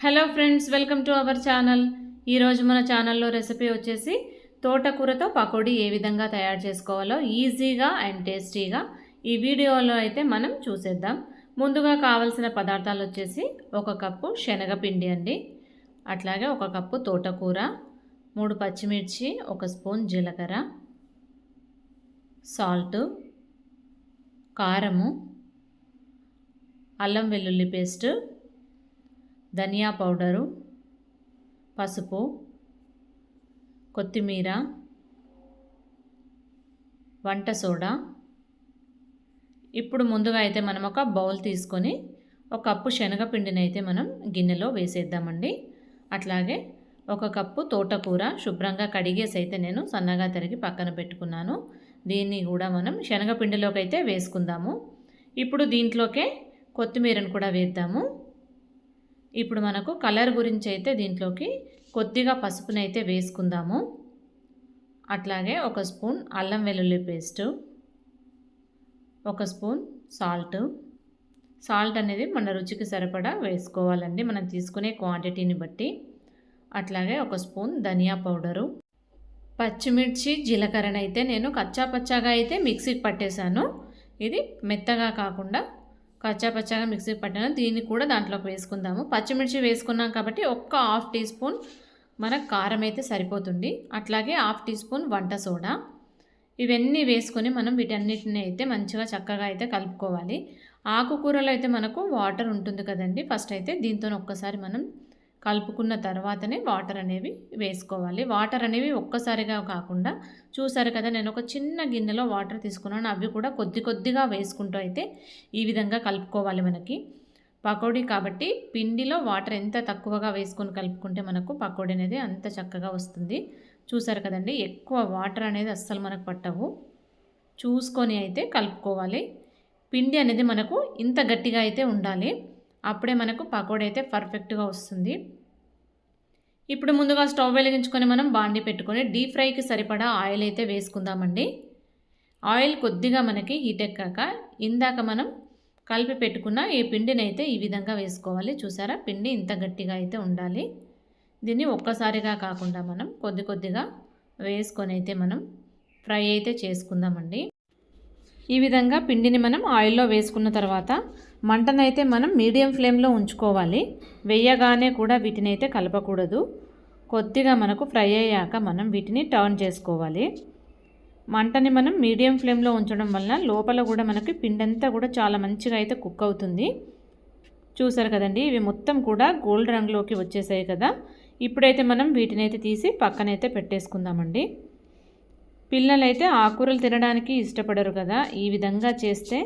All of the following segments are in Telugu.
Hello friends, welcome to our channel. ఈరోజు మన ఛానల్లో రెసిపీ వచ్చేసి తోటకూరతో పకోడీ ఏ విధంగా తయారు చేసుకోవాలో ఈజీగా అండ్ టేస్టీగా ఈ వీడియోలో అయితే మనం చూసేద్దాం. ముందుగా కావాల్సిన పదార్థాలు వచ్చేసి 1 కప్పు శనగపిండి అండి, అట్లాగే 1 కప్పు తోటకూర, 3 పచ్చిమిర్చి, 1 స్పూన్ జీలకర్ర, సాల్ట్, కారము, అల్లం వెల్లుల్లి పేస్ట్, ధనియా పౌడరు, పసుపు, కొత్తిమీర, వంట సోడా. ఇప్పుడు ముందుగా అయితే మనం ఒక బౌల్ తీసుకొని 1 కప్పు శనగపిండిని అయితే మనం గిన్నెలో వేసేద్దామండి. అట్లాగే 1 కప్పు తోటకూర శుభ్రంగా కడిగేసి అయితే నేను సన్నగా తరిగి పక్కన పెట్టుకున్నాను. దీన్ని కూడా మనం శనగపిండిలోకి అయితే వేసుకుందాము. ఇప్పుడు దీంట్లోకే కొత్తిమీరను కూడా వేద్దాము. ఇప్పుడు మనకు కలర్ గురించి అయితే దీంట్లోకి కొద్దిగా పసుపునైతే వేసుకుందాము. అట్లాగే 1 స్పూన్ అల్లం వెల్లుల్లి పేస్టు, 1 స్పూన్ సాల్ట్ అనేది మన రుచికి సరిపడా వేసుకోవాలండి, మనం తీసుకునే క్వాంటిటీని బట్టి. అట్లాగే 1 స్పూన్ ధనియా పౌడరు, పచ్చిమిర్చి, జీలకర్రనైతే నేను కచ్చాపచ్చాగా అయితే మిక్సీకి పట్టేశాను. ఇది మెత్తగా కాకుండా కచ్చాపచ్చాగా మిక్సీకి పట్టాను. దీన్ని కూడా దాంట్లోకి వేసుకుందాము. పచ్చిమిర్చి వేసుకున్నాం కాబట్టి ఒక ½ టీ స్పూన్ మనకు కారం అయితే సరిపోతుంది. అట్లాగే ½ టీ స్పూన్ వంట సోడా. ఇవన్నీ వేసుకొని మనం వీటన్నిటిని అయితే మంచిగా చక్కగా అయితే కలుపుకోవాలి. ఆకుకూరలో అయితే మనకు వాటర్ ఉంటుంది కదండి, ఫస్ట్ అయితే దీంతో ఒక్కసారి మనం కలుపుకున్న తర్వాతనే వాటర్ అనేవి వేసుకోవాలి. వాటర్ అనేవి ఒక్కసారిగా కాకుండా చూసారు కదా, నేను ఒక చిన్న గిన్నెలో వాటర్ తీసుకున్నాను. అవి కూడా కొద్దిగా వేసుకుంటూ అయితే ఈ విధంగా కలుపుకోవాలి. మనకి పకోడీ కాబట్టి పిండిలో వాటర్ ఎంత తక్కువగా వేసుకొని కలుపుకుంటే మనకు పకోడీ అనేది అంత చక్కగా వస్తుంది. చూసారు కదండి, ఎక్కువ వాటర్ అనేది అస్సలు మనకు పట్టవు. చూసుకొని అయితే కలుపుకోవాలి. పిండి అనేది మనకు ఇంత గట్టిగా అయితే ఉండాలి, అప్పుడే మనకు పకోడీ అయితే పర్ఫెక్ట్గా వస్తుంది. ఇప్పుడు ముందుగా స్టవ్ వెలిగించుకొని మనం బాండి పెట్టుకొని డీప్ ఫ్రైకి సరిపడా ఆయిల్ అయితే వేసుకుందామండి. ఆయిల్ కొద్దిగా మనకి హీట్ ఎక్కాక ఇందాక మనం కలిపి పెట్టుకున్న ఈ పిండిని అయితే ఈ విధంగా వేసుకోవాలి. చూసారా, పిండి ఇంత గట్టిగా అయితే ఉండాలి. దీన్ని ఒక్కసారిగా కాకుండా మనం కొద్దిగా వేసుకొని అయితే మనం ఫ్రై అయితే చేసుకుందామండి. ఈ విధంగా పిండిని మనం ఆయిల్లో వేసుకున్న తర్వాత మంటనైతే మనం మీడియం ఫ్లేమ్లో ఉంచుకోవాలి. వేయగానే కూడా వీటిని అయితే కలపకూడదు. కొద్దిగా మనకు ఫ్రై అయ్యాక మనం వీటిని టర్న్ చేసుకోవాలి. మంటని మనం మీడియం ఫ్లేమ్లో ఉంచడం వలన లోపల కూడా మనకి పిండి అంతా కూడా చాలా మంచిగా అయితే కుక్ అవుతుంది. చూసారు కదండి, ఇవి మొత్తం కూడా గోల్డ్ రంగులోకి వచ్చేసాయి కదా. ఇప్పుడైతే మనం వీటిని అయితే తీసి పక్కనైతే పెట్టేసుకుందామండి. పిల్లలైతే ఆకుకూరలు తినడానికి ఇష్టపడరు కదా, ఈ విధంగా చేస్తే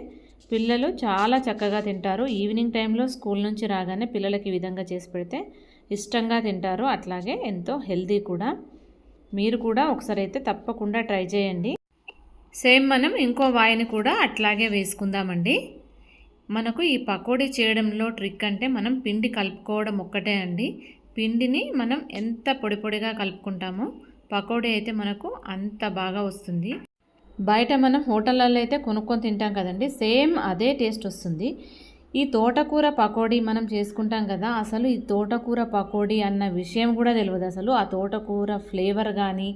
పిల్లలు చాలా చక్కగా తింటారు. ఈవినింగ్ టైంలో స్కూల్ నుంచి రాగానే పిల్లలకి ఈ విధంగా చేసి పెడితే ఇష్టంగా తింటారు. అట్లాగే ఎంతో హెల్తీ కూడా. మీరు కూడా ఒకసారి అయితే తప్పకుండా ట్రై చేయండి. సేమ్ మనం ఇంకో వాయిని కూడా అట్లాగే వేసుకుందామండి. మనకు ఈ పకోడీ చేయడంలో ట్రిక్ అంటే మనం పిండి కలుపుకోవడం ఒక్కటే అండి. పిండిని మనం ఎంత పొడిగా కలుపుకుంటామో పకోడీ అయితే మనకు అంత బాగా వస్తుంది. బయట మనం హోటళ్ళల్లో అయితే కొనుక్కొని తింటాం కదండి, సేమ్ అదే టేస్ట్ వస్తుంది. ఈ తోటకూర పకోడీ మనం చేసుకుంటాం కదా, అసలు ఈ తోటకూర పకోడీ అన్న విషయం కూడా తెలియదు. అసలు ఆ తోటకూర ఫ్లేవర్ కానీ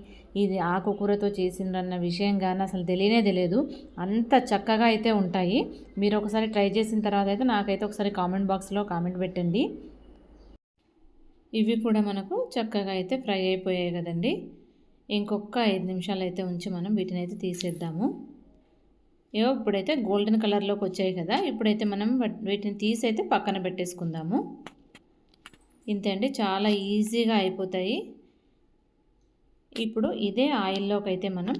ఇది ఆకుకూరతో చేసిందన్న విషయం కానీ అసలు తెలియదు. అంత చక్కగా అయితే ఉంటాయి. మీరు ఒకసారి ట్రై చేసిన తర్వాత అయితే నాకైతే ఒకసారి కామెంట్ బాక్స్లో కామెంట్ పెట్టండి. ఇవి కూడా మనకు చక్కగా అయితే ఫ్రై అయిపోయాయి కదండి. ఇంకొక 5 నిమిషాలు అయితే ఉంచి మనం వీటిని అయితే తీసేద్దాము. ఇప్పుడైతే గోల్డెన్ కలర్లోకి వచ్చాయి కదా, ఇప్పుడైతే మనం వీటిని తీసి అయితే పక్కన పెట్టేసుకుందాము. ఇంతే అండి, చాలా ఈజీగా అయిపోతాయి. ఇప్పుడు ఇదే ఆయిల్లోకి అయితే మనం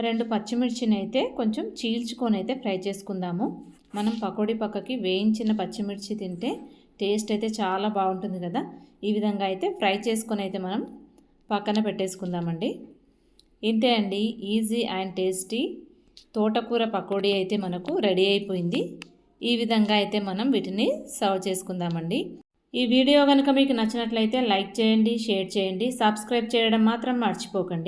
2 పచ్చిమిర్చిని అయితే కొంచెం చీల్చుకొని అయితే ఫ్రై చేసుకుందాము. మనం పకోడీ పక్కకి వేయించిన పచ్చిమిర్చి తింటే టేస్ట్ అయితే చాలా బాగుంటుంది కదా. ఈ విధంగా అయితే ఫ్రై చేసుకొని అయితే మనం పక్కన పెట్టేసుకుందామండి. ఇంతే అండి, ఈజీ అండ్ టేస్టీ తోటకూర పకోడీ అయితే మనకు రెడీ అయిపోయింది. ఈ విధంగా అయితే మనం వీటిని సర్వ్ చేసుకుందామండి. ఈ వీడియో కనుక మీకు నచ్చినట్లయితే లైక్ చేయండి, షేర్ చేయండి, సబ్స్క్రైబ్ చేయడం మాత్రం మర్చిపోకండి.